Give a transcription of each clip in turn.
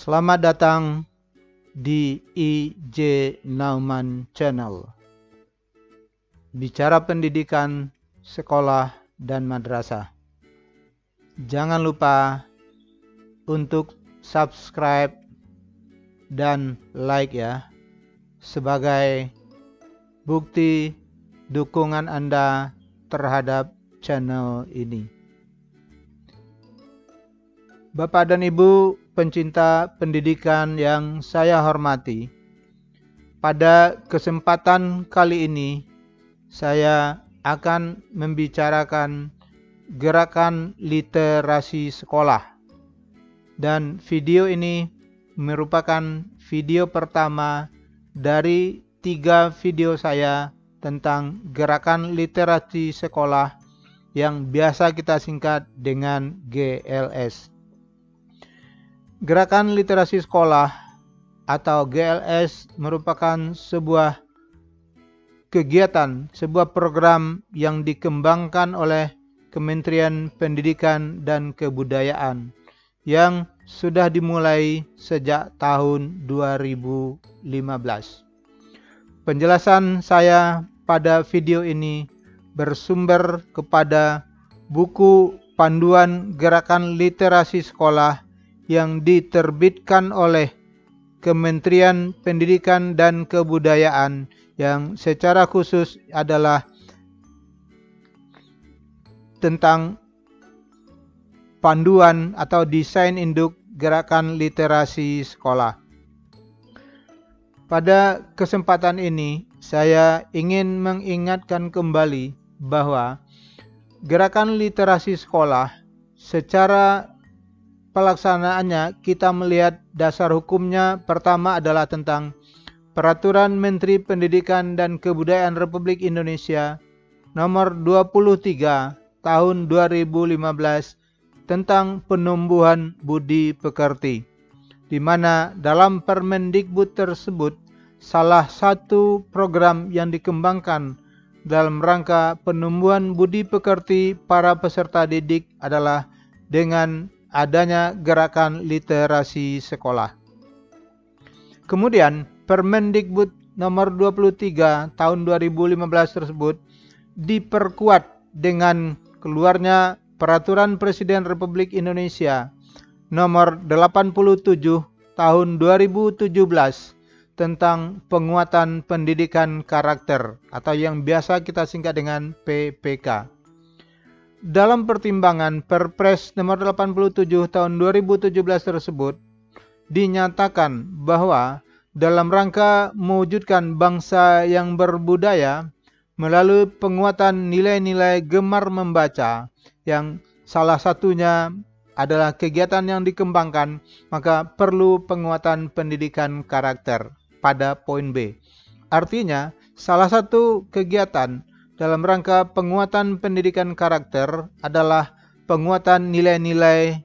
Selamat datang di I.J. Nauman Channel. Bicara pendidikan, sekolah, dan madrasah. Jangan lupa untuk subscribe dan like ya, sebagai bukti dukungan Anda terhadap channel ini. Bapak dan Ibu pencinta pendidikan yang saya hormati, pada kesempatan kali ini saya akan membicarakan gerakan literasi sekolah, dan video ini merupakan video pertama dari 3 video saya tentang gerakan literasi sekolah yang biasa kita singkat dengan GLS. Gerakan literasi sekolah atau GLS merupakan sebuah kegiatan, sebuah program yang dikembangkan oleh Kementerian Pendidikan dan Kebudayaan yang sudah dimulai sejak tahun 2015. Penjelasan saya pada video ini bersumber kepada buku panduan gerakan literasi sekolah yang diterbitkan oleh Kementerian Pendidikan dan Kebudayaan, yang secara khusus adalah tentang panduan atau desain induk gerakan literasi sekolah. Pada kesempatan ini saya ingin mengingatkan kembali bahwa gerakan literasi sekolah secara pelaksanaannya kita melihat dasar hukumnya. Pertama adalah tentang Peraturan Menteri Pendidikan dan Kebudayaan Republik Indonesia nomor 23 tahun 2015 tentang penumbuhan budi pekerti, di mana dalam Permendikbud tersebut salah satu program yang dikembangkan dalam rangka penumbuhan budi pekerti para peserta didik adalah dengan adanya gerakan literasi sekolah. Kemudian Permendikbud nomor 23 tahun 2015 tersebut diperkuat dengan keluarnya Peraturan Presiden Republik Indonesia nomor 87 tahun 2017 tentang penguatan pendidikan karakter atau yang biasa kita singkat dengan PPK. Dalam pertimbangan Perpres nomor 87 tahun 2017 tersebut dinyatakan bahwa dalam rangka mewujudkan bangsa yang berbudaya melalui penguatan nilai-nilai gemar membaca, yang salah satunya adalah kegiatan yang dikembangkan, maka perlu penguatan pendidikan karakter pada poin B. Artinya salah satu kegiatan dalam rangka penguatan pendidikan karakter adalah penguatan nilai-nilai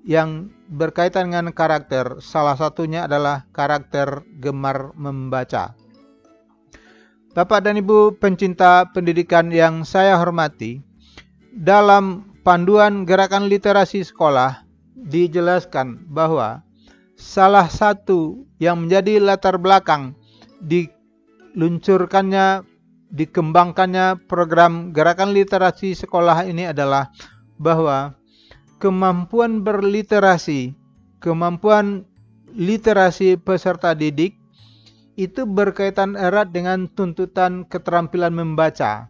yang berkaitan dengan karakter. Salah satunya adalah karakter gemar membaca. Bapak dan Ibu pencinta pendidikan yang saya hormati, dalam panduan gerakan literasi sekolah dijelaskan bahwa salah satu yang menjadi latar belakang dikembangkannya program gerakan literasi sekolah ini adalah bahwa kemampuan berliterasi, kemampuan literasi peserta didik itu berkaitan erat dengan tuntutan keterampilan membaca.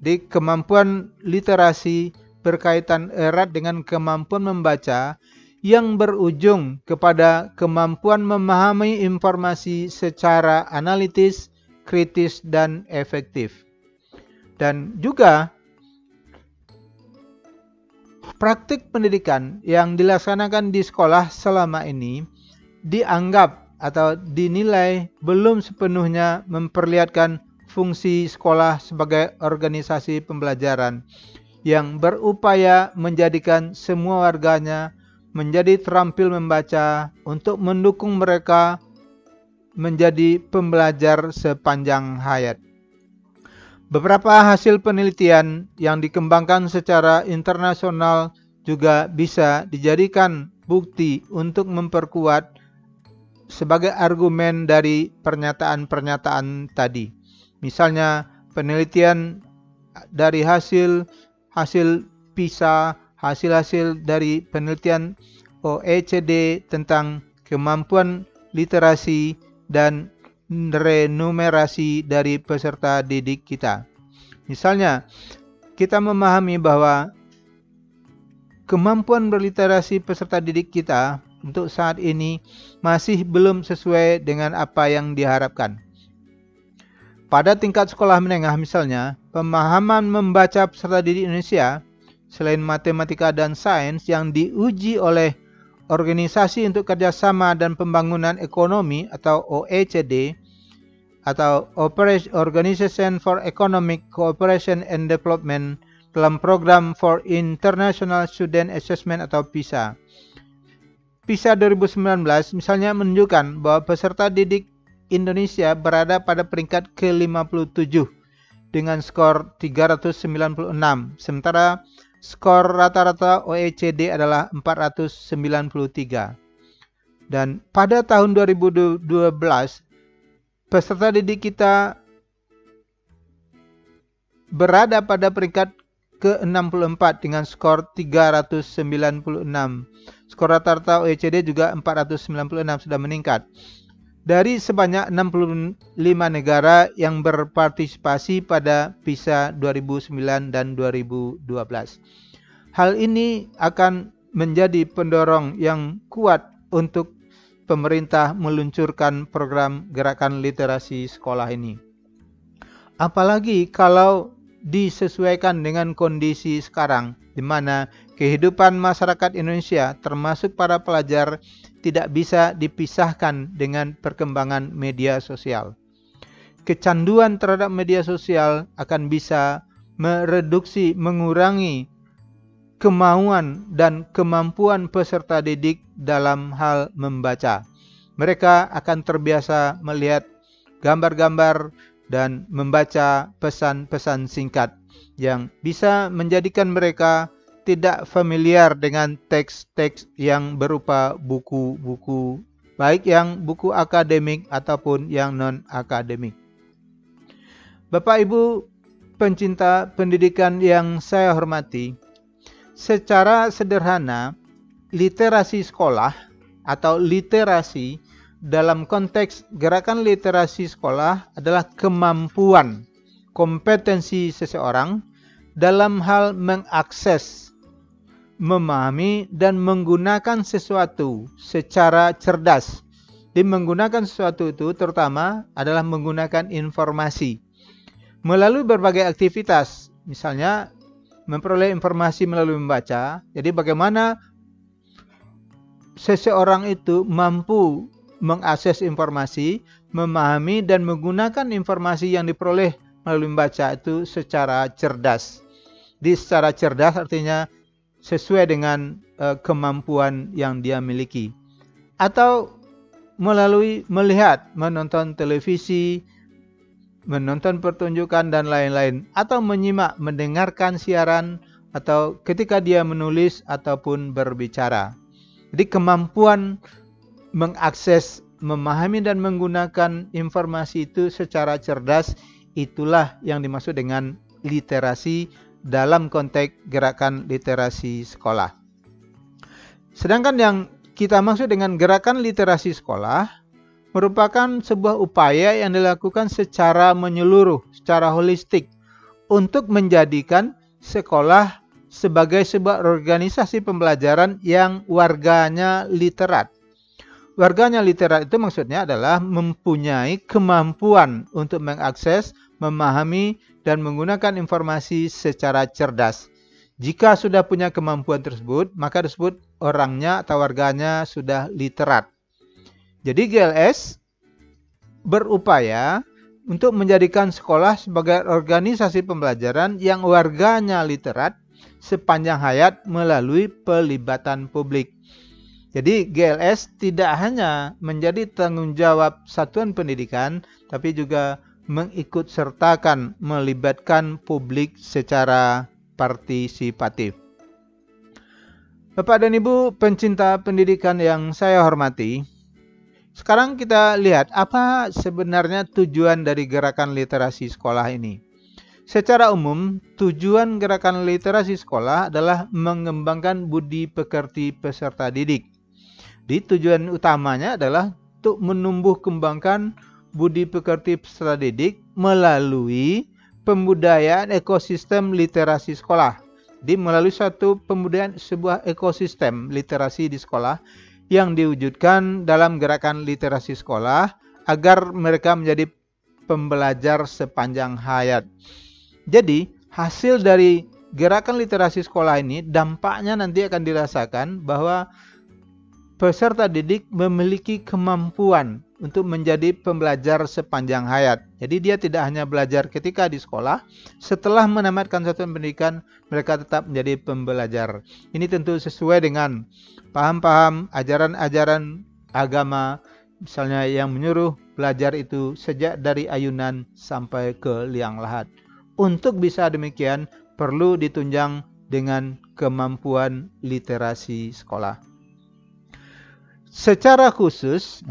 Di kemampuan literasi berkaitan erat dengan kemampuan membaca yang berujung kepada kemampuan memahami informasi secara analitis, kritis, dan efektif. Dan juga praktik pendidikan yang dilaksanakan di sekolah selama ini dianggap atau dinilai belum sepenuhnya memperlihatkan fungsi sekolah sebagai organisasi pembelajaran yang berupaya menjadikan semua warganya menjadi terampil membaca untuk mendukung mereka menjadi pembelajar sepanjang hayat. Beberapa hasil penelitian yang dikembangkan secara internasional juga bisa dijadikan bukti untuk memperkuat sebagai argumen dari pernyataan-pernyataan tadi. Misalnya penelitian dari hasil PISA, hasil-hasil dari penelitian OECD tentang kemampuan literasi dan renumerasi dari peserta didik kita. Misalnya, kita memahami bahwa kemampuan berliterasi peserta didik kita untuk saat ini masih belum sesuai dengan apa yang diharapkan. Pada tingkat sekolah menengah misalnya, pemahaman membaca peserta didik Indonesia selain matematika dan sains yang diuji oleh Organisasi untuk Kerjasama dan Pembangunan Ekonomi atau OECD atau Organization for Economic Cooperation and Development dalam program for International Student Assessment atau PISA. PISA 2019 misalnya menunjukkan bahwa peserta didik Indonesia berada pada peringkat ke-57 dengan skor 396, sementara skor rata-rata OECD adalah 493. Dan pada tahun 2012, peserta didik kita berada pada peringkat ke-64 dengan skor 396. Skor rata-rata OECD juga 496 sudah meningkat. Dari sebanyak 65 negara yang berpartisipasi pada PISA 2009 dan 2012. Hal ini akan menjadi pendorong yang kuat untuk pemerintah meluncurkan program gerakan literasi sekolah ini. Apalagi kalau disesuaikan dengan kondisi sekarang, di mana kehidupan masyarakat Indonesia termasuk para pelajar tidak bisa dipisahkan dengan perkembangan media sosial. Kecanduan terhadap media sosial akan bisa mengurangi kemauan dan kemampuan peserta didik dalam hal membaca. Mereka akan terbiasa melihat gambar-gambar dan membaca pesan-pesan singkat yang bisa menjadikan mereka tidak familiar dengan teks-teks yang berupa buku-buku, baik yang buku akademik ataupun yang non-akademik. Bapak Ibu pencinta pendidikan yang saya hormati, secara sederhana, literasi sekolah atau literasi dalam konteks gerakan literasi sekolah adalah kemampuan, kompetensi seseorang dalam hal mengakses, memahami dan menggunakan sesuatu secara cerdas. Di menggunakan sesuatu itu terutama adalah menggunakan informasi melalui berbagai aktivitas, misalnya memperoleh informasi melalui membaca. Jadi bagaimana seseorang itu mampu mengakses informasi, memahami dan menggunakan informasi yang diperoleh melalui membaca itu secara cerdas. Secara cerdas artinya sesuai dengan kemampuan yang dia miliki. Atau melalui melihat, menonton televisi, menonton pertunjukan dan lain-lain. Atau menyimak, mendengarkan siaran, atau ketika dia menulis ataupun berbicara. Jadi kemampuan mengakses, memahami dan menggunakan informasi itu secara cerdas, itulah yang dimaksud dengan literasi dalam konteks gerakan literasi sekolah. Sedangkan yang kita maksud dengan gerakan literasi sekolah merupakan sebuah upaya yang dilakukan secara menyeluruh, secara holistik untuk menjadikan sekolah sebagai sebuah organisasi pembelajaran yang warganya literat. Warganya literat itu maksudnya adalah mempunyai kemampuan untuk mengakses, memahami, dan menggunakan informasi secara cerdas. Jika sudah punya kemampuan tersebut, maka disebut orangnya atau warganya sudah literat. Jadi GLS berupaya untuk menjadikan sekolah sebagai organisasi pembelajaran yang warganya literat sepanjang hayat melalui pelibatan publik. Jadi GLS tidak hanya menjadi tanggung jawab satuan pendidikan, tapi juga mengikutsertakan, melibatkan publik secara partisipatif. Bapak dan Ibu pencinta pendidikan yang saya hormati, sekarang kita lihat apa sebenarnya tujuan dari gerakan literasi sekolah ini. Secara umum, tujuan gerakan literasi sekolah adalah mengembangkan budi pekerti peserta didik. Di tujuan utamanya adalah untuk menumbuh kembangkan budi pekerti peserta didik melalui pembudayaan ekosistem literasi sekolah. Jadi melalui suatu pembudayaan sebuah ekosistem literasi di sekolah yang diwujudkan dalam gerakan literasi sekolah agar mereka menjadi pembelajar sepanjang hayat. Jadi hasil dari gerakan literasi sekolah ini dampaknya nanti akan dirasakan bahwa peserta didik memiliki kemampuan untuk menjadi pembelajar sepanjang hayat. Jadi dia tidak hanya belajar ketika di sekolah, setelah menamatkan satuan pendidikan mereka tetap menjadi pembelajar. Ini tentu sesuai dengan paham-paham ajaran-ajaran agama, misalnya yang menyuruh belajar itu sejak dari ayunan sampai ke liang lahat. Untuk bisa demikian perlu ditunjang dengan kemampuan literasi sekolah. Secara khusus,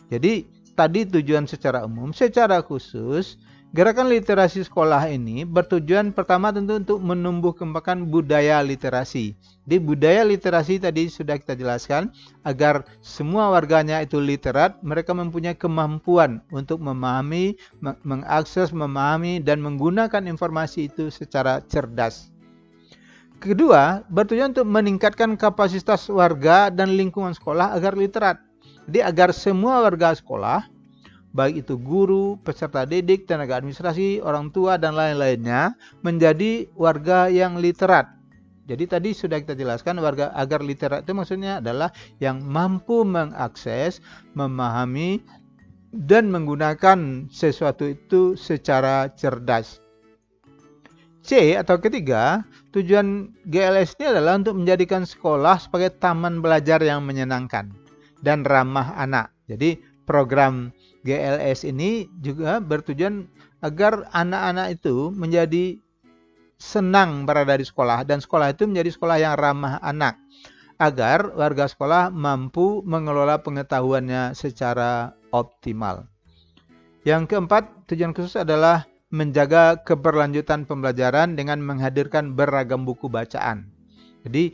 jadi tadi tujuan secara umum, secara khusus gerakan literasi sekolah ini bertujuan pertama tentu untuk menumbuh kembangkan budaya literasi. Di budaya literasi tadi sudah kita jelaskan agar semua warganya itu literat, mereka mempunyai kemampuan untuk memahami, mengakses, memahami dan menggunakan informasi itu secara cerdas. Kedua, bertujuan untuk meningkatkan kapasitas warga dan lingkungan sekolah agar literat. Jadi agar semua warga sekolah, baik itu guru, peserta didik, tenaga administrasi, orang tua, dan lain-lainnya, menjadi warga yang literat. Jadi tadi sudah kita jelaskan warga agar literat itu maksudnya adalah yang mampu mengakses, memahami, dan menggunakan sesuatu itu secara cerdas. C atau ketiga, tujuan GLS ini adalah untuk menjadikan sekolah sebagai taman belajar yang menyenangkan dan ramah anak. Jadi program GLS ini juga bertujuan agar anak-anak itu menjadi senang berada di sekolah dan sekolah itu menjadi sekolah yang ramah anak agar warga sekolah mampu mengelola pengetahuannya secara optimal. Yang keempat, tujuan khusus adalah menjaga keberlanjutan pembelajaran dengan menghadirkan beragam buku bacaan. Jadi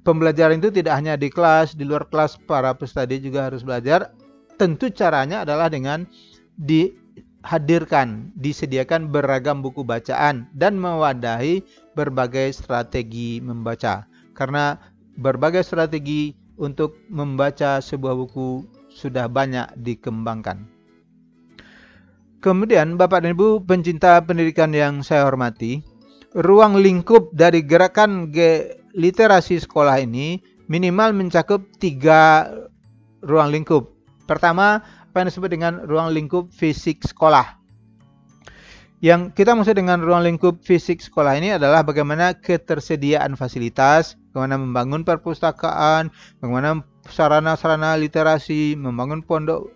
pembelajaran itu tidak hanya di kelas, di luar kelas para peserta didik juga harus belajar. Tentu caranya adalah dengan disediakan beragam buku bacaan dan mewadahi berbagai strategi membaca. Karena berbagai strategi untuk membaca sebuah buku sudah banyak dikembangkan. Kemudian Bapak dan Ibu pencinta pendidikan yang saya hormati, ruang lingkup dari gerakan literasi sekolah ini minimal mencakup 3 ruang lingkup. Pertama, apa yang disebut dengan ruang lingkup fisik sekolah. Yang kita maksud dengan ruang lingkup fisik sekolah ini adalah bagaimana ketersediaan fasilitas, bagaimana membangun perpustakaan, bagaimana sarana-sarana literasi, membangun pondok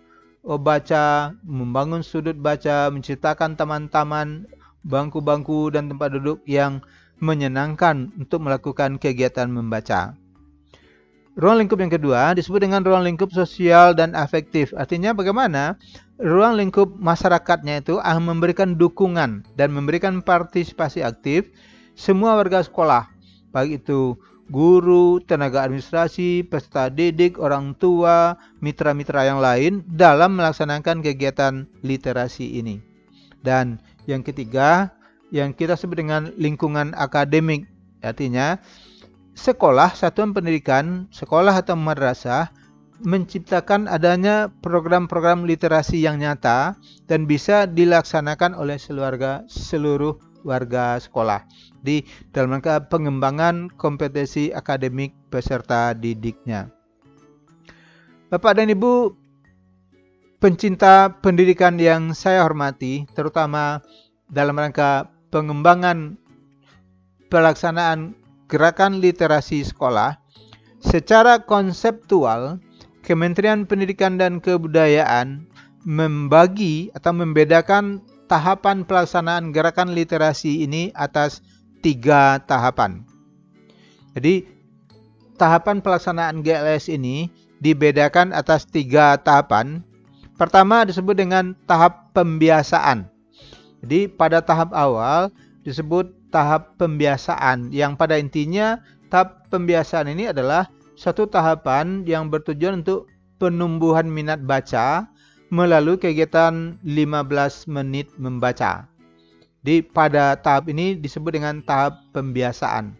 baca, membangun sudut baca, menciptakan taman-taman, bangku-bangku dan tempat duduk yang menyenangkan untuk melakukan kegiatan membaca. Ruang lingkup yang kedua disebut dengan ruang lingkup sosial dan afektif. Artinya bagaimana ruang lingkup masyarakatnya itu memberikan dukungan dan memberikan partisipasi aktif semua warga sekolah, baik itu guru, tenaga administrasi, peserta didik, orang tua, mitra-mitra yang lain dalam melaksanakan kegiatan literasi ini. Dan yang ketiga, yang kita sebut dengan lingkungan akademik, artinya sekolah, satuan pendidikan, sekolah atau madrasah menciptakan adanya program-program literasi yang nyata dan bisa dilaksanakan oleh seluruh warga sekolah di dalam rangka pengembangan kompetensi akademik peserta didiknya. Bapak dan Ibu pencinta pendidikan yang saya hormati, terutama dalam rangka pengembangan pelaksanaan gerakan literasi sekolah, secara konseptual Kementerian Pendidikan dan Kebudayaan membagi atau membedakan tahapan pelaksanaan gerakan literasi ini atas 3 tahapan. Jadi tahapan pelaksanaan GLS ini dibedakan atas 3 tahapan. Pertama disebut dengan tahap pembiasaan. Jadi pada tahap awal disebut tahap pembiasaan, yang pada intinya tahap pembiasaan ini adalah satu tahapan yang bertujuan untuk penumbuhan minat baca melalui kegiatan 15 menit membaca. Jadi pada tahap ini disebut dengan tahap pembiasaan.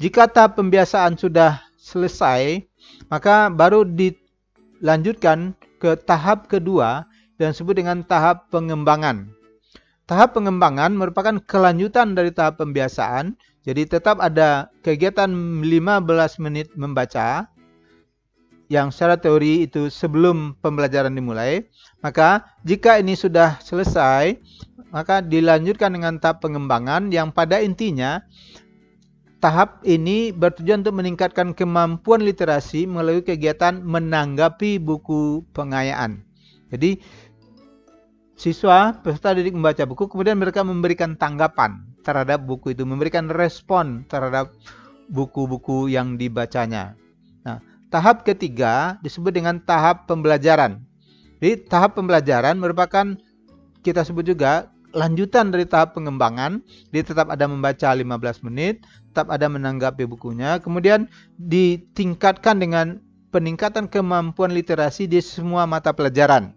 Jika tahap pembiasaan sudah selesai, maka baru dilanjutkan ke tahap kedua dan disebut dengan tahap pengembangan. Tahap pengembangan merupakan kelanjutan dari tahap pembiasaan, jadi tetap ada kegiatan 15 menit membaca, yang secara teori itu sebelum pembelajaran dimulai. Maka jika ini sudah selesai, maka dilanjutkan dengan tahap pengembangan yang pada intinya tahap ini bertujuan untuk meningkatkan kemampuan literasi melalui kegiatan menanggapi buku pengayaan. Jadi siswa peserta didik membaca buku, kemudian mereka memberikan tanggapan terhadap buku itu, memberikan respon terhadap buku-buku yang dibacanya. Nah, tahap ketiga disebut dengan tahap pembelajaran. Jadi tahap pembelajaran merupakan, kita sebut juga, lanjutan dari tahap pengembangan. Dia tetap ada membaca 15 menit, tetap ada menanggapi bukunya, kemudian ditingkatkan dengan peningkatan kemampuan literasi di semua mata pelajaran.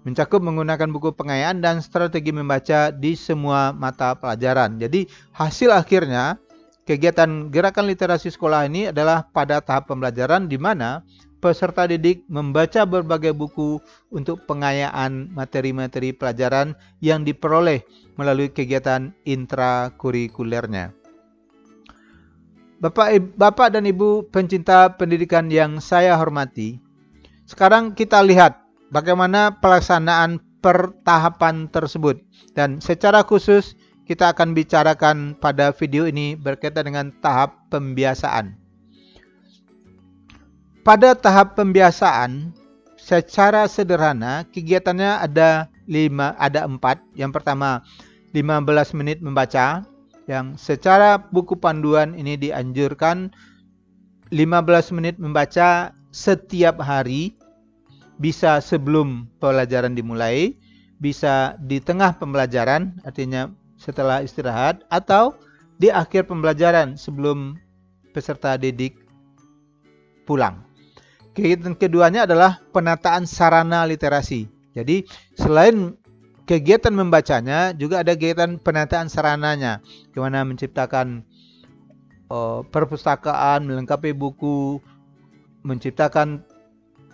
Mencakup menggunakan buku pengayaan dan strategi membaca di semua mata pelajaran. Jadi hasil akhirnya kegiatan gerakan literasi sekolah ini adalah pada tahap pembelajaran, di mana peserta didik membaca berbagai buku untuk pengayaan materi-materi pelajaran yang diperoleh melalui kegiatan intrakurikulernya. Bapak dan Ibu pencinta pendidikan yang saya hormati, sekarang kita lihat bagaimana pelaksanaan per tahapan tersebut. Dan secara khusus kita akan bicarakan pada video ini berkaitan dengan tahap pembiasaan. Pada tahap pembiasaan, secara sederhana kegiatannya ada 4. Yang pertama 15 menit membaca, yang secara buku panduan ini dianjurkan 15 menit membaca setiap hari. Bisa sebelum pelajaran dimulai, bisa di tengah pembelajaran, artinya setelah istirahat, atau di akhir pembelajaran sebelum peserta didik pulang. Kegiatan keduanya adalah penataan sarana literasi. Jadi selain kegiatan membacanya, juga ada kegiatan penataan sarananya, bagaimana menciptakan perpustakaan, melengkapi buku, menciptakan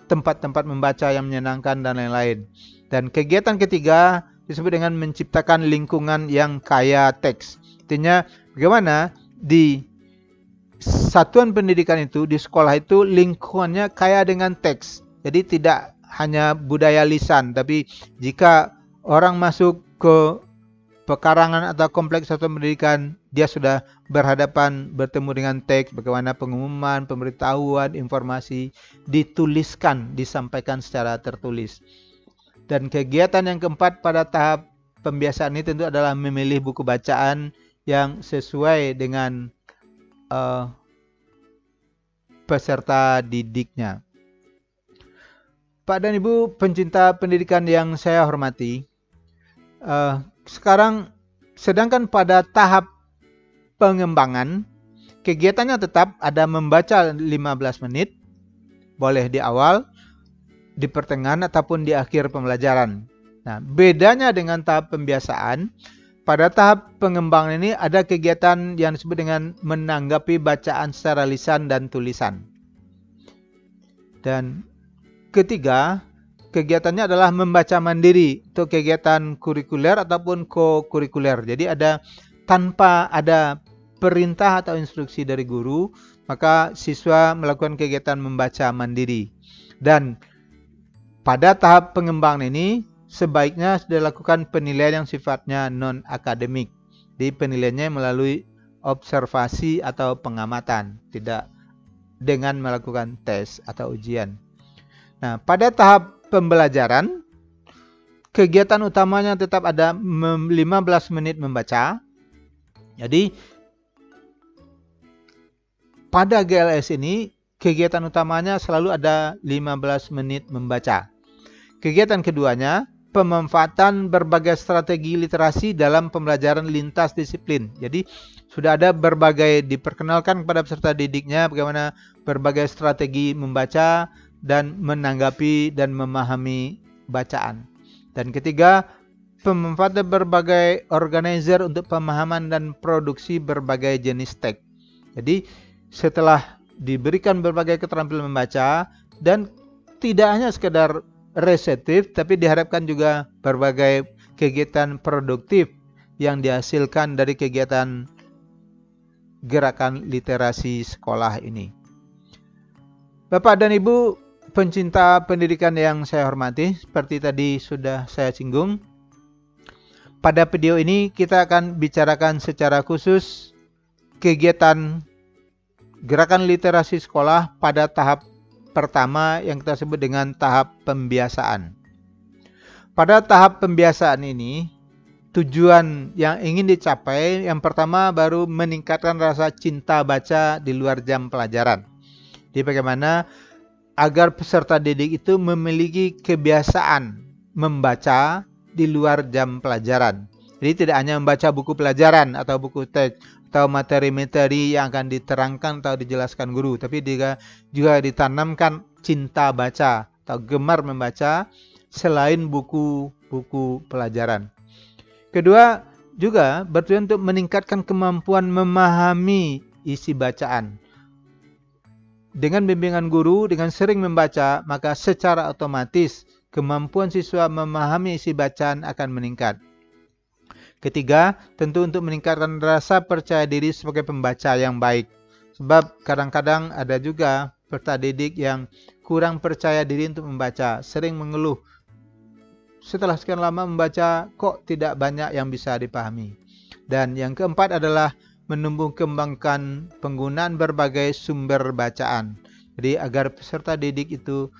tempat-tempat membaca yang menyenangkan, dan lain-lain. Dan kegiatan ketiga disebut dengan menciptakan lingkungan yang kaya teks. Artinya bagaimana di satuan pendidikan itu, di sekolah itu, lingkungannya kaya dengan teks. Jadi tidak hanya budaya lisan, tapi jika orang masuk ke pekarangan atau kompleks satuan pendidikan, dia sudah bertemu dengan teks, bagaimana pengumuman, pemberitahuan, informasi dituliskan, disampaikan secara tertulis. Dan kegiatan yang keempat pada tahap pembiasaan ini tentu adalah memilih buku bacaan yang sesuai dengan peserta didiknya. Pak dan Ibu pencinta pendidikan yang saya hormati, sekarang sedangkan pada tahap pengembangan, kegiatannya tetap ada membaca 15 menit, boleh di awal, di pertengahan, ataupun di akhir pembelajaran. Nah, bedanya dengan tahap pembiasaan, pada tahap pengembangan ini ada kegiatan yang disebut dengan menanggapi bacaan secara lisan dan tulisan. Dan ketiga, kegiatannya adalah membaca mandiri untuk kegiatan kurikuler ataupun co-kurikuler. Jadi tanpa ada perintah atau instruksi dari guru, maka siswa melakukan kegiatan membaca mandiri. Dan pada tahap pengembangan ini sebaiknya dilakukan penilaian yang sifatnya non-akademik. Jadi penilaiannya melalui observasi atau pengamatan, tidak dengan melakukan tes atau ujian. Nah, pada tahap pembelajaran, kegiatan utamanya tetap ada 15 menit membaca. Jadi pada GLS ini kegiatan utamanya selalu ada 15 menit membaca. Kegiatan keduanya, pemanfaatan berbagai strategi literasi dalam pembelajaran lintas disiplin. Jadi sudah ada berbagai, diperkenalkan kepada peserta didiknya bagaimana berbagai strategi membaca dan menanggapi dan memahami bacaan. Dan ketiga, pemanfaatan berbagai organizer untuk pemahaman dan produksi berbagai jenis teks. Jadi setelah diberikan berbagai keterampilan membaca dan tidak hanya sekedar reseptif, tapi diharapkan juga berbagai kegiatan produktif yang dihasilkan dari kegiatan gerakan literasi sekolah ini. Bapak dan Ibu pencinta pendidikan yang saya hormati, seperti tadi sudah saya singgung, pada video ini kita akan bicarakan secara khusus kegiatan gerakan literasi sekolah pada tahap pertama yang kita sebut dengan tahap pembiasaan. Pada tahap pembiasaan ini, tujuan yang ingin dicapai yang pertama baru meningkatkan rasa cinta baca di luar jam pelajaran. Jadi bagaimana agar peserta didik itu memiliki kebiasaan membaca di luar jam pelajaran. Jadi tidak hanya membaca buku pelajaran atau buku teks atau materi-materi yang akan diterangkan atau dijelaskan guru, tapi juga ditanamkan cinta baca atau gemar membaca selain buku-buku pelajaran. Kedua, juga bertujuan untuk meningkatkan kemampuan memahami isi bacaan. Dengan bimbingan guru, dengan sering membaca, maka secara otomatis kemampuan siswa memahami isi bacaan akan meningkat. Ketiga, tentu untuk meningkatkan rasa percaya diri sebagai pembaca yang baik. Sebab kadang-kadang ada juga peserta didik yang kurang percaya diri untuk membaca, sering mengeluh. Setelah sekian lama membaca, kok tidak banyak yang bisa dipahami. Dan yang keempat adalah menumbuh kembangkan penggunaan berbagai sumber bacaan. Jadi agar peserta didik itu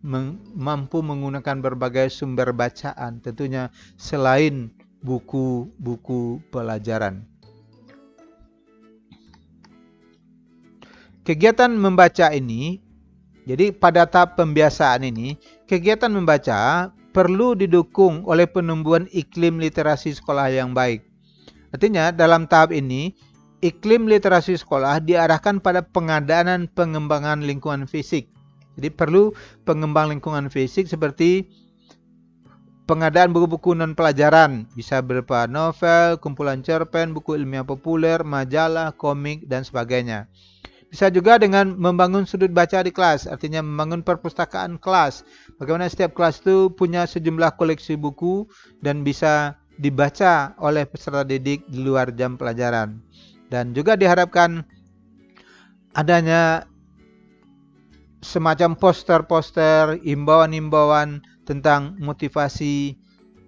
mampu menggunakan berbagai sumber bacaan, tentunya selain buku-buku pelajaran. Kegiatan membaca ini, jadi pada tahap pembiasaan ini, kegiatan membaca perlu didukung oleh penumbuhan iklim literasi sekolah yang baik. Artinya dalam tahap ini, iklim literasi sekolah diarahkan pada pengadaan pengembangan lingkungan fisik. Jadi perlu pengembangan lingkungan fisik seperti pengadaan buku-buku non-pelajaran, bisa berupa novel, kumpulan cerpen, buku ilmiah populer, majalah, komik, dan sebagainya. Bisa juga dengan membangun sudut baca di kelas, artinya membangun perpustakaan kelas. Bagaimana setiap kelas itu punya sejumlah koleksi buku dan bisa dibaca oleh peserta didik di luar jam pelajaran. Dan juga diharapkan adanya semacam poster-poster, imbauan-imbauan tentang motivasi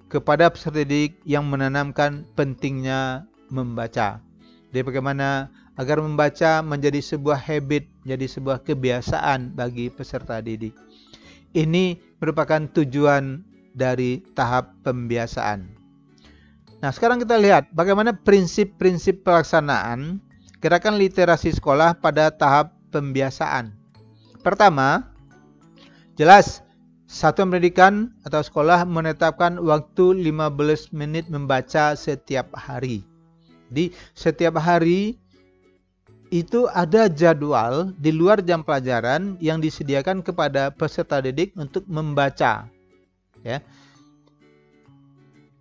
kepada peserta didik yang menanamkan pentingnya membaca. Jadi bagaimana agar membaca menjadi sebuah habit, menjadi sebuah kebiasaan bagi peserta didik. Ini merupakan tujuan dari tahap pembiasaan. Nah, sekarang kita lihat bagaimana prinsip-prinsip pelaksanaan gerakan literasi sekolah pada tahap pembiasaan. Pertama, jelas satuan pendidikan atau sekolah menetapkan waktu 15 menit membaca setiap hari. Jadi, setiap hari itu ada jadwal di luar jam pelajaran yang disediakan kepada peserta didik untuk membaca. Ya.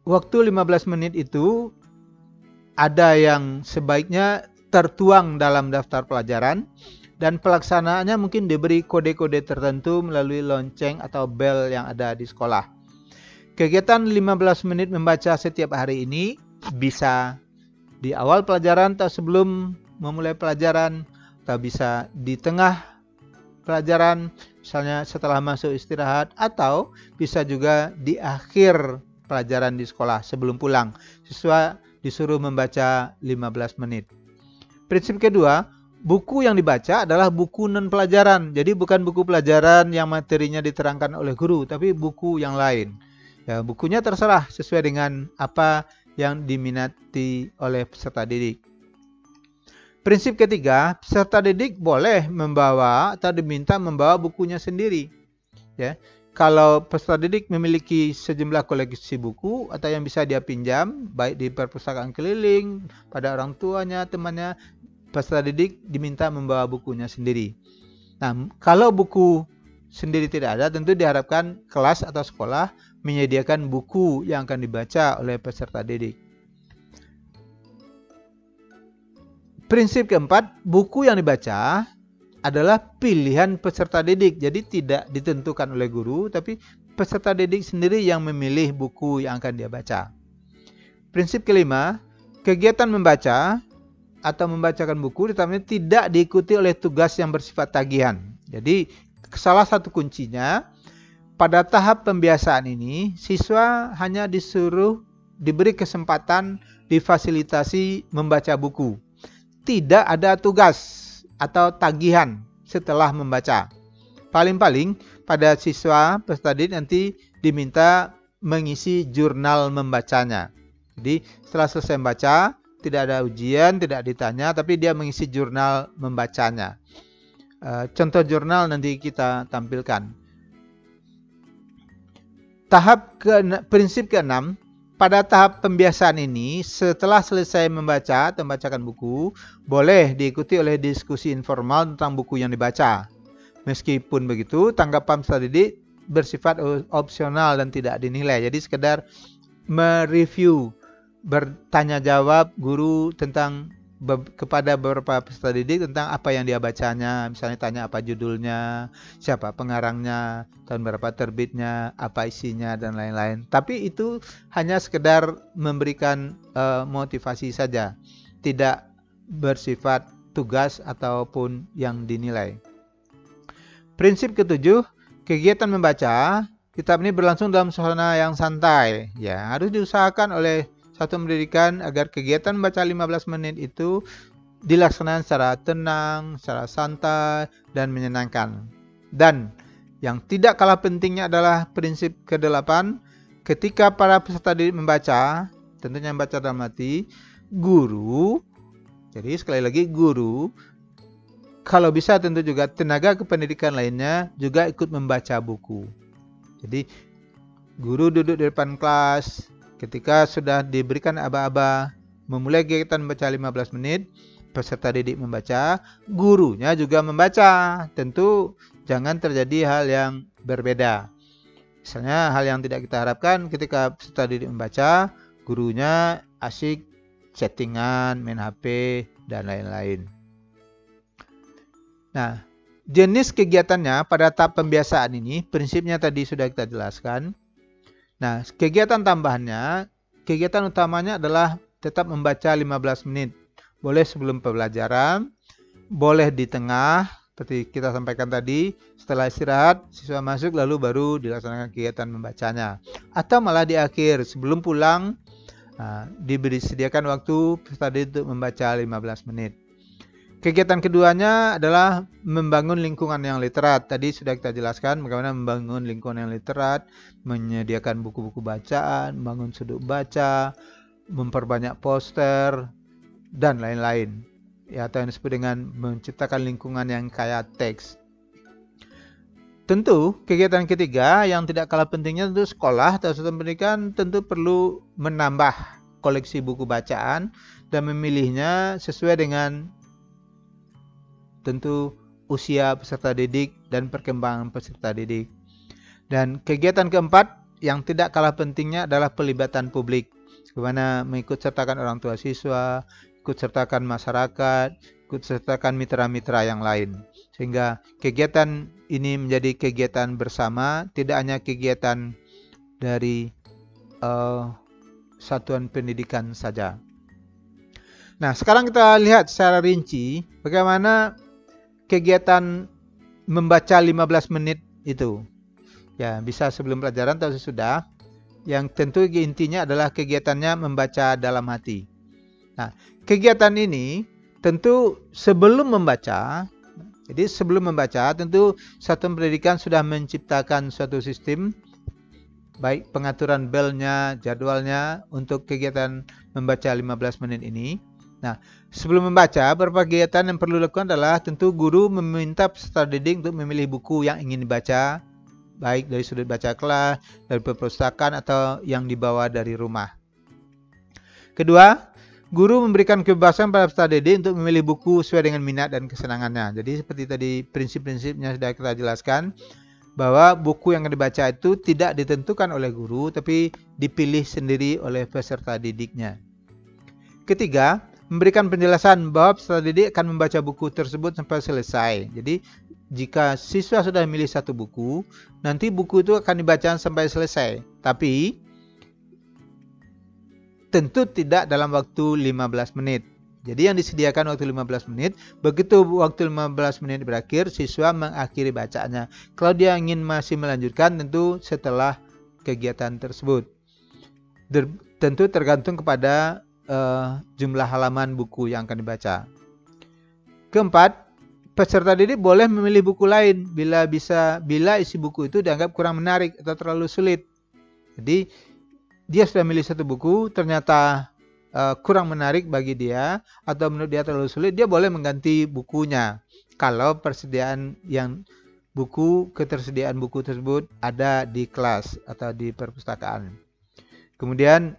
Waktu 15 menit itu ada yang sebaiknya tertuang dalam daftar pelajaran dan pelaksanaannya mungkin diberi kode-kode tertentu melalui lonceng atau bel yang ada di sekolah. Kegiatan 15 menit membaca setiap hari ini bisa di awal pelajaran atau sebelum memulai pelajaran, atau bisa di tengah pelajaran, misalnya setelah masuk istirahat, atau bisa juga di akhir pelajaran di sekolah sebelum pulang. Siswa disuruh membaca 15 menit. Prinsip kedua, buku yang dibaca adalah buku non pelajaran. Jadi bukan buku pelajaran yang materinya diterangkan oleh guru, tapi buku yang lain. Ya, bukunya terserah sesuai dengan apa yang diminati oleh peserta didik. Prinsip ketiga, peserta didik boleh membawa atau diminta membawa bukunya sendiri. Ya, kalau peserta didik memiliki sejumlah koleksi buku atau yang bisa dia pinjam, baik di perpustakaan keliling, pada orang tuanya, temannya, peserta didik diminta membawa bukunya sendiri. Nah, kalau buku sendiri tidak ada, tentu diharapkan kelas atau sekolah menyediakan buku yang akan dibaca oleh peserta didik. Prinsip keempat, buku yang dibaca adalah pilihan peserta didik. Jadi tidak ditentukan oleh guru, tapi peserta didik sendiri yang memilih buku yang akan dia baca. Prinsip kelima, kegiatan membaca atau membacakan buku tidak diikuti oleh tugas yang bersifat tagihan. Jadi salah satu kuncinya, pada tahap pembiasaan ini, siswa hanya diberi kesempatan difasilitasi membaca buku. Tidak ada tugas atau tagihan setelah membaca. Paling-paling pada siswa peserta didik nanti diminta mengisi jurnal membacanya. Jadi setelah selesai membaca, tidak ada ujian, tidak ditanya, tapi dia mengisi jurnal membacanya. Contoh jurnal nanti kita tampilkan. Prinsip keenam, pada tahap pembiasaan ini, setelah selesai membaca atau membacakan buku, boleh diikuti oleh diskusi informal tentang buku yang dibaca. Meskipun begitu, tanggapan peserta didik bersifat opsional dan tidak dinilai. Jadi sekedar mereview, bertanya jawab guru kepada beberapa peserta didik tentang apa yang dia bacanya. Misalnya tanya apa judulnya, siapa pengarangnya, tahun berapa terbitnya, apa isinya, dan lain-lain. Tapi itu hanya sekedar memberikan motivasi saja, tidak bersifat tugas ataupun yang dinilai. Prinsip ketujuh, kegiatan membaca kitab ini berlangsung dalam suasana yang santai. Ya, harus diusahakan oleh satuan pendidikan agar kegiatan membaca 15 menit itu dilaksanakan secara tenang, secara santai, dan menyenangkan. Dan yang tidak kalah pentingnya adalah prinsip ke-8, ketika para peserta didik membaca, tentunya membaca dalam hati, guru, jadi sekali lagi guru, kalau bisa tentu juga tenaga kependidikan lainnya juga ikut membaca buku. Jadi guru duduk di depan kelas, ketika sudah diberikan aba-aba memulai kegiatan membaca 15 menit, peserta didik membaca, gurunya juga membaca. Tentu jangan terjadi hal yang berbeda. Misalnya hal yang tidak kita harapkan ketika peserta didik membaca, gurunya asyik chattingan, main HP, dan lain-lain. Nah, jenis kegiatannya pada tahap pembiasaan ini, prinsipnya tadi sudah kita jelaskan. Nah, kegiatan tambahannya, kegiatan utamanya adalah tetap membaca 15 menit. Boleh sebelum pembelajaran, boleh di tengah, seperti kita sampaikan tadi, setelah istirahat, siswa masuk lalu baru dilaksanakan kegiatan membacanya. Atau malah di akhir, sebelum pulang, disediakan waktu peserta didik untuk membaca 15 menit. Kegiatan keduanya adalah membangun lingkungan yang literat. Tadi sudah kita jelaskan bagaimana membangun lingkungan yang literat, menyediakan buku-buku bacaan, membangun sudut baca, memperbanyak poster, dan lain-lain. Ya, atau yang disebut dengan menciptakan lingkungan yang kaya teks. Tentu, kegiatan ketiga yang tidak kalah pentingnya tentu sekolah atau satuan pendidikan tentu perlu menambah koleksi buku bacaan dan memilihnya sesuai dengan tentu usia peserta didik dan perkembangan peserta didik. Dan kegiatan keempat yang tidak kalah pentingnya adalah pelibatan publik. Bagaimana mengikut sertakan orang tua siswa, ikut sertakan masyarakat, ikut sertakan mitra-mitra yang lain. Sehingga kegiatan ini menjadi kegiatan bersama, tidak hanya kegiatan dari satuan pendidikan saja. Nah, sekarang kita lihat secara rinci bagaimana kegiatan membaca 15 menit itu. Ya, bisa sebelum pelajaran atau sesudah. Yang tentu intinya adalah kegiatannya membaca dalam hati. Nah, kegiatan ini tentu sebelum membaca, jadi sebelum membaca tentu satuan pendidikan sudah menciptakan suatu sistem, baik pengaturan belnya, jadwalnya untuk kegiatan membaca 15 menit ini. Nah, sebelum membaca, beberapa kegiatan yang perlu dilakukan adalah tentu guru meminta peserta didik untuk memilih buku yang ingin dibaca, baik dari sudut baca kelas, dari perpustakaan, atau yang dibawa dari rumah. Kedua, guru memberikan kebebasan pada peserta didik untuk memilih buku sesuai dengan minat dan kesenangannya. Jadi seperti tadi prinsip-prinsipnya sudah kita jelaskan, bahwa buku yang dibaca itu tidak ditentukan oleh guru, tapi dipilih sendiri oleh peserta didiknya. Ketiga, memberikan penjelasan bahwa peserta didik akan membaca buku tersebut sampai selesai. Jadi, jika siswa sudah memilih satu buku, nanti buku itu akan dibaca sampai selesai. Tapi, tentu tidak dalam waktu 15 menit. Jadi yang disediakan waktu 15 menit, begitu waktu 15 menit berakhir, siswa mengakhiri bacaannya. Kalau dia ingin masih melanjutkan, tentu setelah kegiatan tersebut. Tentu tergantung kepada jumlah halaman buku yang akan dibaca. Keempat, peserta didik boleh memilih buku lain bila isi buku itu dianggap kurang menarik atau terlalu sulit. Jadi dia sudah memilih satu buku, ternyata kurang menarik bagi dia atau menurut dia terlalu sulit, dia boleh mengganti bukunya. Kalau ketersediaan buku tersebut ada di kelas atau di perpustakaan. Kemudian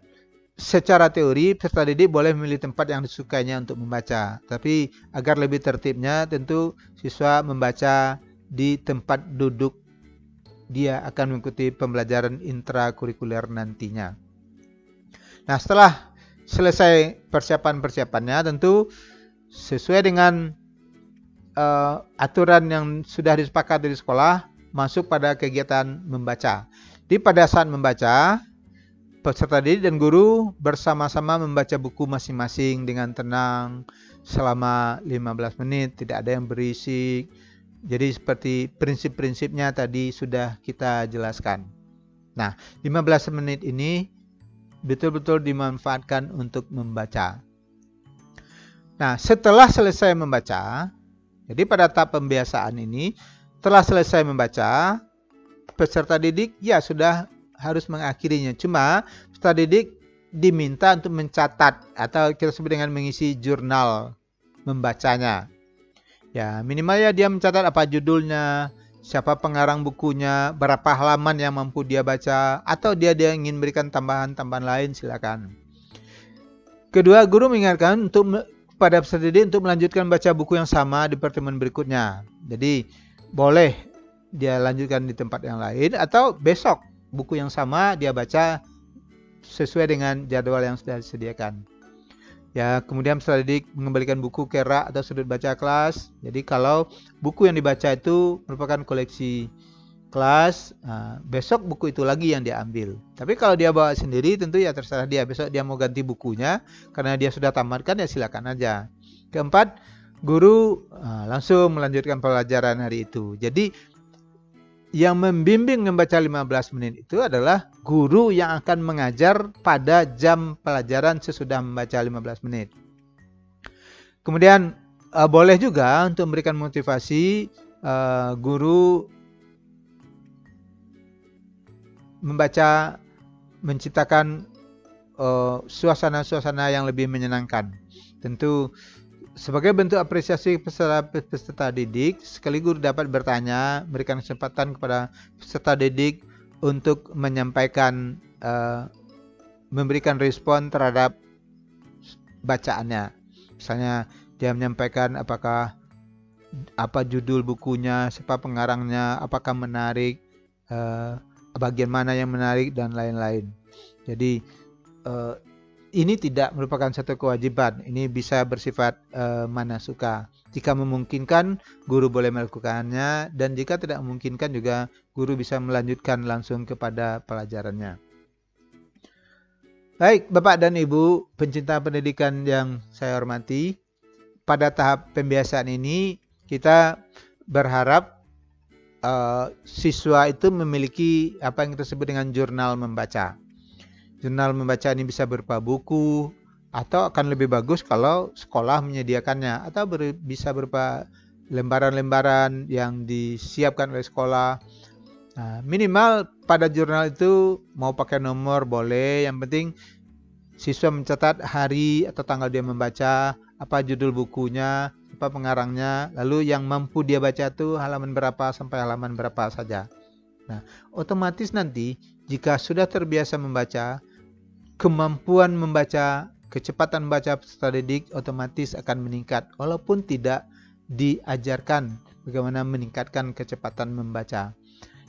secara teori, peserta didik boleh memilih tempat yang disukainya untuk membaca. Tapi agar lebih tertibnya, tentu siswa membaca di tempat duduk dia akan mengikuti pembelajaran intrakurikuler nantinya. Nah, setelah selesai persiapan-persiapannya, tentu sesuai dengan aturan yang sudah disepakati di sekolah, masuk pada kegiatan membaca. Di pada saat membaca, peserta didik dan guru bersama-sama membaca buku masing-masing dengan tenang selama 15 menit, tidak ada yang berisik. Jadi seperti prinsip-prinsipnya tadi sudah kita jelaskan. Nah, 15 menit ini betul-betul dimanfaatkan untuk membaca. Nah, setelah selesai membaca, jadi pada tahap pembiasaan ini, setelah selesai membaca, peserta didik ya sudah harus mengakhirinya. Cuma peserta didik diminta untuk mencatat atau kita sebut dengan mengisi jurnal membacanya. Ya, minimal ya dia mencatat apa judulnya, siapa pengarang bukunya, berapa halaman yang mampu dia baca, atau dia ingin berikan tambahan-tambahan lain, silakan. Kedua, guru mengingatkan pada peserta didik untuk melanjutkan baca buku yang sama di pertemuan berikutnya. Jadi boleh dia lanjutkan di tempat yang lain atau besok buku yang sama dia baca sesuai dengan jadwal yang sudah disediakan. Ya, kemudian peserta didik mengembalikan buku ke rak atau sudut baca kelas. Jadi kalau buku yang dibaca itu merupakan koleksi kelas, besok buku itu lagi yang dia ambil. Tapi kalau dia bawa sendiri tentu ya terserah dia. Besok dia mau ganti bukunya karena dia sudah tamatkan, ya silakan aja. Keempat, guru langsung melanjutkan pelajaran hari itu. Jadi yang membimbing membaca 15 menit itu adalah guru yang akan mengajar pada jam pelajaran sesudah membaca 15 menit. Kemudian boleh juga untuk memberikan motivasi, guru membaca, menciptakan suasana-suasana yang lebih menyenangkan. Tentu sebagai bentuk apresiasi peserta didik, sekali guru dapat bertanya, berikan kesempatan kepada peserta didik untuk menyampaikan, memberikan respon terhadap bacaannya. Misalnya dia menyampaikan apa judul bukunya, siapa pengarangnya, apakah menarik, bagian mana yang menarik, dan lain-lain. Jadi ini tidak merupakan satu kewajiban. Ini bisa bersifat mana suka. Jika memungkinkan, guru boleh melakukannya, dan jika tidak memungkinkan juga guru bisa melanjutkan langsung kepada pelajarannya. Baik, Bapak dan Ibu pencinta pendidikan yang saya hormati, pada tahap pembiasaan ini kita berharap siswa itu memiliki apa yang kita sebut dengan jurnal membaca. Jurnal membaca ini bisa berupa buku, atau akan lebih bagus kalau sekolah menyediakannya, atau bisa berupa lembaran-lembaran yang disiapkan oleh sekolah. Nah, minimal pada jurnal itu mau pakai nomor boleh, yang penting siswa mencatat hari atau tanggal dia membaca, apa judul bukunya, apa pengarangnya, lalu yang mampu dia baca itu halaman berapa sampai halaman berapa saja. Nah, otomatis nanti jika sudah terbiasa membaca, kemampuan membaca, kecepatan membaca peserta didik otomatis akan meningkat walaupun tidak diajarkan bagaimana meningkatkan kecepatan membaca.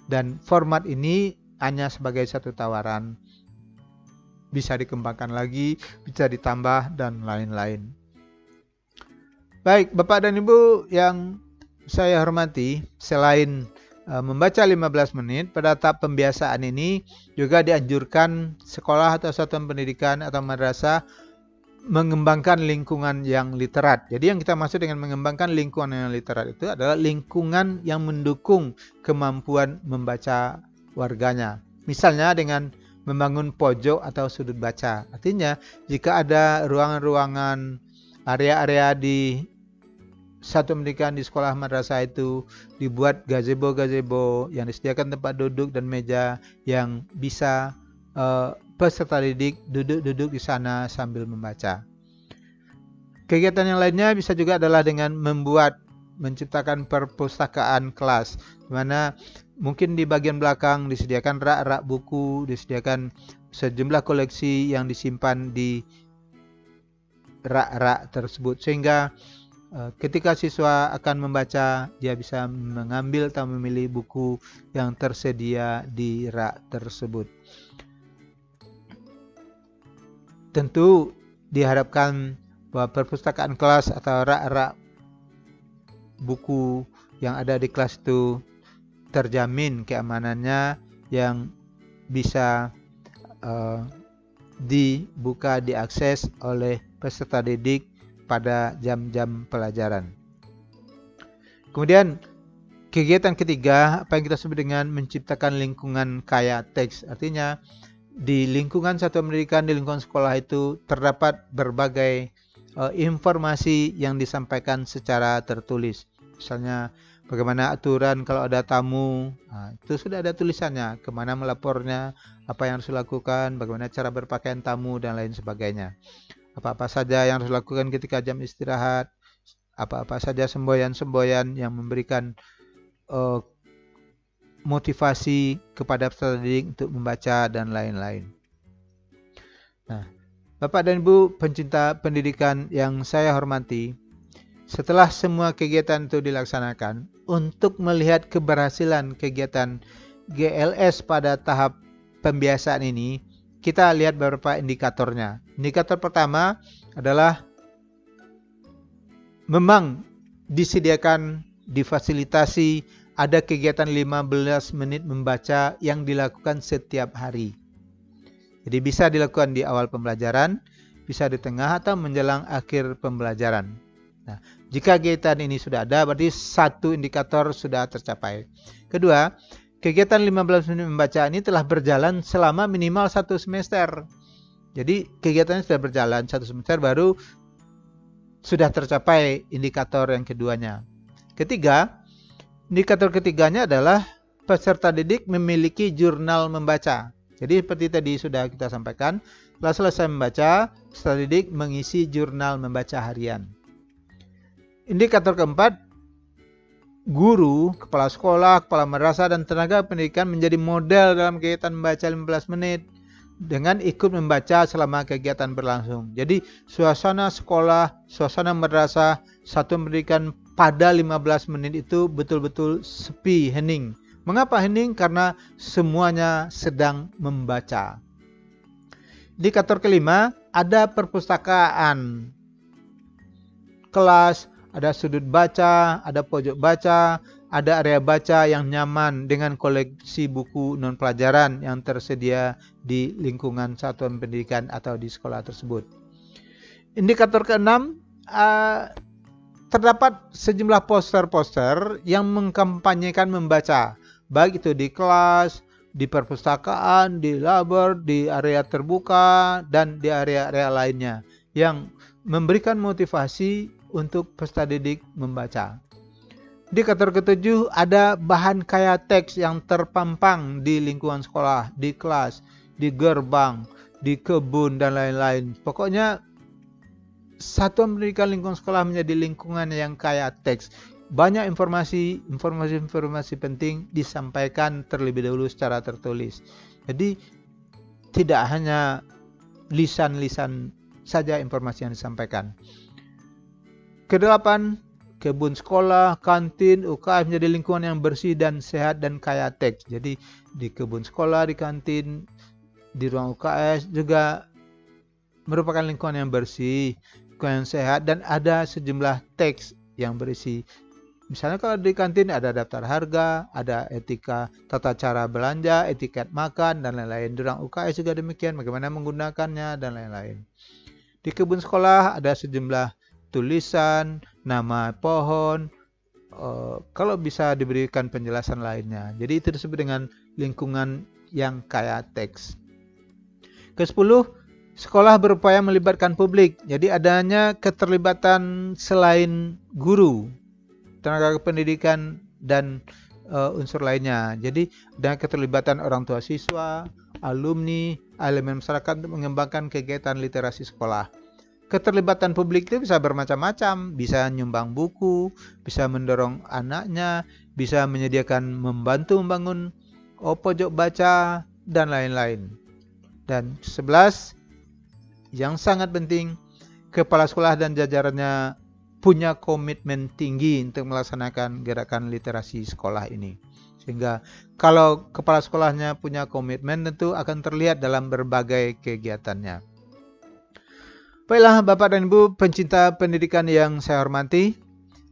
Dan format ini hanya sebagai satu tawaran. Bisa dikembangkan lagi, bisa ditambah dan lain-lain. Baik, Bapak dan Ibu yang saya hormati, selain membaca 15 menit, pada tahap pembiasaan ini juga dianjurkan sekolah atau satuan pendidikan atau madrasah mengembangkan lingkungan yang literat. Jadi yang kita maksud dengan mengembangkan lingkungan yang literat itu adalah lingkungan yang mendukung kemampuan membaca warganya. Misalnya dengan membangun pojok atau sudut baca. Artinya jika ada ruangan-ruangan, area-area di satu pendidikan di sekolah madrasah itu dibuat gazebo-gazebo yang disediakan tempat duduk dan meja yang bisa peserta didik duduk-duduk di sana sambil membaca. Kegiatan yang lainnya bisa juga adalah dengan menciptakan perpustakaan kelas, di mana mungkin di bagian belakang disediakan rak-rak buku, disediakan sejumlah koleksi yang disimpan di rak-rak tersebut, sehingga ketika siswa akan membaca, dia bisa mengambil atau memilih buku yang tersedia di rak tersebut. Tentu diharapkan bahwa perpustakaan kelas atau rak-rak buku yang ada di kelas itu terjamin keamanannya, yang bisa dibuka, diakses oleh peserta didik pada jam-jam pelajaran. Kemudian kegiatan ketiga, apa yang kita sebut dengan menciptakan lingkungan kaya teks. Artinya di lingkungan satuan pendidikan, di lingkungan sekolah itu terdapat berbagai informasi yang disampaikan secara tertulis. Misalnya bagaimana aturan kalau ada tamu, itu sudah ada tulisannya, kemana melapornya, apa yang harus dilakukan, bagaimana cara berpakaian tamu, dan lain sebagainya. Apa-apa saja yang harus dilakukan ketika jam istirahat, apa-apa saja semboyan-semboyan yang memberikan motivasi kepada peserta didik untuk membaca dan lain-lain. Nah, Bapak dan Ibu pencinta pendidikan yang saya hormati, setelah semua kegiatan itu dilaksanakan, untuk melihat keberhasilan kegiatan GLS pada tahap pembiasaan ini, kita lihat beberapa indikatornya. Indikator pertama adalah memang disediakan, difasilitasi ada kegiatan 15 menit membaca yang dilakukan setiap hari. Jadi bisa dilakukan di awal pembelajaran, bisa di tengah atau menjelang akhir pembelajaran. Nah, jika kegiatan ini sudah ada, berarti satu indikator sudah tercapai. Kedua, kegiatan 15 menit membaca ini telah berjalan selama minimal 1 semester. Jadi kegiatannya sudah berjalan 1 semester, baru sudah tercapai indikator yang keduanya. Ketiga, indikator ketiganya adalah peserta didik memiliki jurnal membaca. Jadi seperti tadi sudah kita sampaikan, setelah selesai membaca, peserta didik mengisi jurnal membaca harian. Indikator keempat, guru, kepala sekolah, kepala madrasah, dan tenaga pendidikan menjadi model dalam kegiatan membaca 15 menit dengan ikut membaca selama kegiatan berlangsung. Jadi suasana sekolah, suasana madrasah, satuan pendidikan pada 15 menit itu betul-betul sepi, hening. Mengapa hening? Karena semuanya sedang membaca. Indikator kelima, ada perpustakaan kelas, ada sudut baca, ada pojok baca, ada area baca yang nyaman dengan koleksi buku non pelajaran yang tersedia di lingkungan satuan pendidikan atau di sekolah tersebut. Indikator keenam, terdapat sejumlah poster-poster yang mengkampanyekan membaca, baik itu di kelas, di perpustakaan, di labor, di area terbuka, dan di area-area lainnya yang memberikan motivasi untuk peserta didik membaca. Indikator ketujuh, ada bahan kaya teks yang terpampang di lingkungan sekolah, di kelas, di gerbang, di kebun, dan lain-lain. Pokoknya satuan pendidikan lingkungan sekolah menjadi lingkungan yang kaya teks. Banyak informasi penting disampaikan terlebih dahulu secara tertulis. Jadi tidak hanya lisan-lisan saja informasi yang disampaikan. Kedelapan, kebun sekolah, kantin, UKS menjadi lingkungan yang bersih dan sehat dan kaya teks. Jadi di kebun sekolah, di kantin, di ruang UKS juga merupakan lingkungan yang bersih, lingkungan yang sehat, dan ada sejumlah teks yang berisi. Misalnya kalau di kantin ada daftar harga, ada etika tata cara belanja, etiket makan, dan lain-lain. Di ruang UKS juga demikian, bagaimana menggunakannya, dan lain-lain. Di kebun sekolah ada sejumlah tulisan, nama pohon, kalau bisa diberikan penjelasan lainnya. Jadi itu disebut dengan lingkungan yang kaya teks. Ke-10, sekolah berupaya melibatkan publik. Jadi adanya keterlibatan selain guru, tenaga pendidikan, dan unsur lainnya. Jadi dengan keterlibatan orang tua siswa, alumni, elemen masyarakat untuk mengembangkan kegiatan literasi sekolah. Keterlibatan publik itu bisa bermacam-macam, bisa nyumbang buku, bisa mendorong anaknya, bisa menyediakan membantu membangun pojok baca, dan lain-lain. Dan 11, yang sangat penting, kepala sekolah dan jajarannya punya komitmen tinggi untuk melaksanakan gerakan literasi sekolah ini. Sehingga kalau kepala sekolahnya punya komitmen, tentu akan terlihat dalam berbagai kegiatannya. Baiklah Bapak dan Ibu pencinta pendidikan yang saya hormati,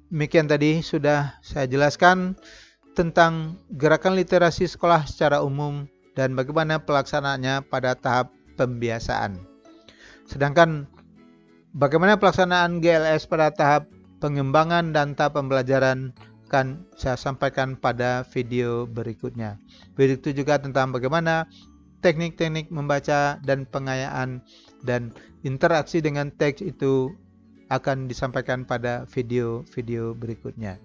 demikian tadi sudah saya jelaskan tentang gerakan literasi sekolah secara umum dan bagaimana pelaksanaannya pada tahap pembiasaan. Sedangkan bagaimana pelaksanaan GLS pada tahap pengembangan dan tahap pembelajaran akan saya sampaikan pada video berikutnya. Begitu juga tentang bagaimana teknik-teknik membaca dan pengayaan dan interaksi dengan teks itu akan disampaikan pada video-video berikutnya.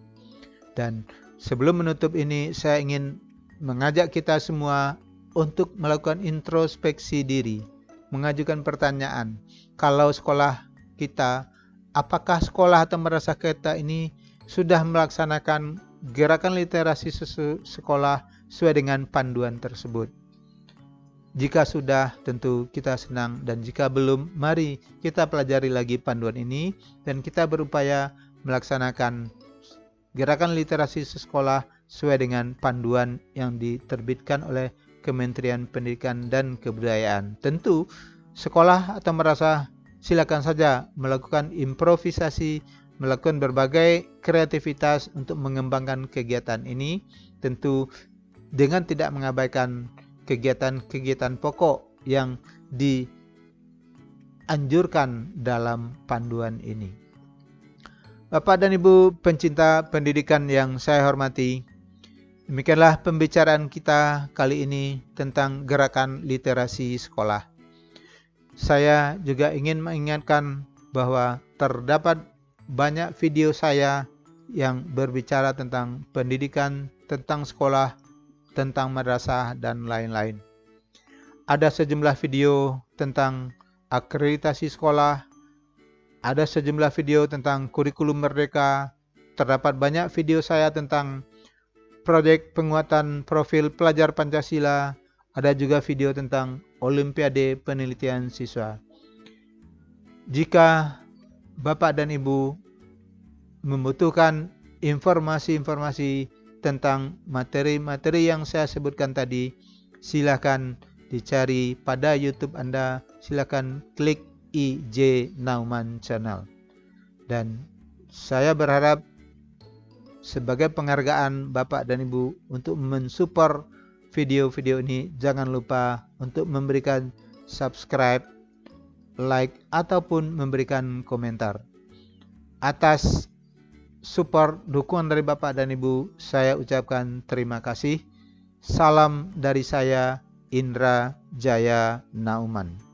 Dan sebelum menutup ini, saya ingin mengajak kita semua untuk melakukan introspeksi diri, mengajukan pertanyaan. Kalau sekolah kita, apakah sekolah atau madrasah kita ini sudah melaksanakan gerakan literasi sekolah sesuai dengan panduan tersebut? Jika sudah, tentu kita senang, dan jika belum, mari kita pelajari lagi panduan ini dan kita berupaya melaksanakan gerakan literasi sekolah sesuai dengan panduan yang diterbitkan oleh Kementerian Pendidikan dan Kebudayaan. Tentu sekolah atau madrasah silakan saja melakukan improvisasi, melakukan berbagai kreativitas untuk mengembangkan kegiatan ini, tentu dengan tidak mengabaikan kegiatan-kegiatan pokok yang dianjurkan dalam panduan ini. Bapak dan Ibu pencinta pendidikan yang saya hormati, demikianlah pembicaraan kita kali ini tentang gerakan literasi sekolah. Saya juga ingin mengingatkan bahwa terdapat banyak video saya yang berbicara tentang pendidikan, tentang sekolah, tentang madrasah, dan lain-lain. Ada sejumlah video tentang akreditasi sekolah, ada sejumlah video tentang kurikulum merdeka, terdapat banyak video saya tentang proyek penguatan profil pelajar Pancasila, ada juga video tentang Olimpiade Penelitian Siswa. Jika Bapak dan Ibu membutuhkan informasi-informasi tentang materi-materi yang saya sebutkan tadi, silakan dicari pada YouTube Anda, silakan klik IJ Nauman Channel. Dan saya berharap sebagai penghargaan Bapak dan Ibu untuk mensupport video-video ini, jangan lupa untuk memberikan subscribe, like, ataupun memberikan komentar. Atas support dukungan dari Bapak dan Ibu, saya ucapkan terima kasih. Salam dari saya, Indra Jaya Nauman.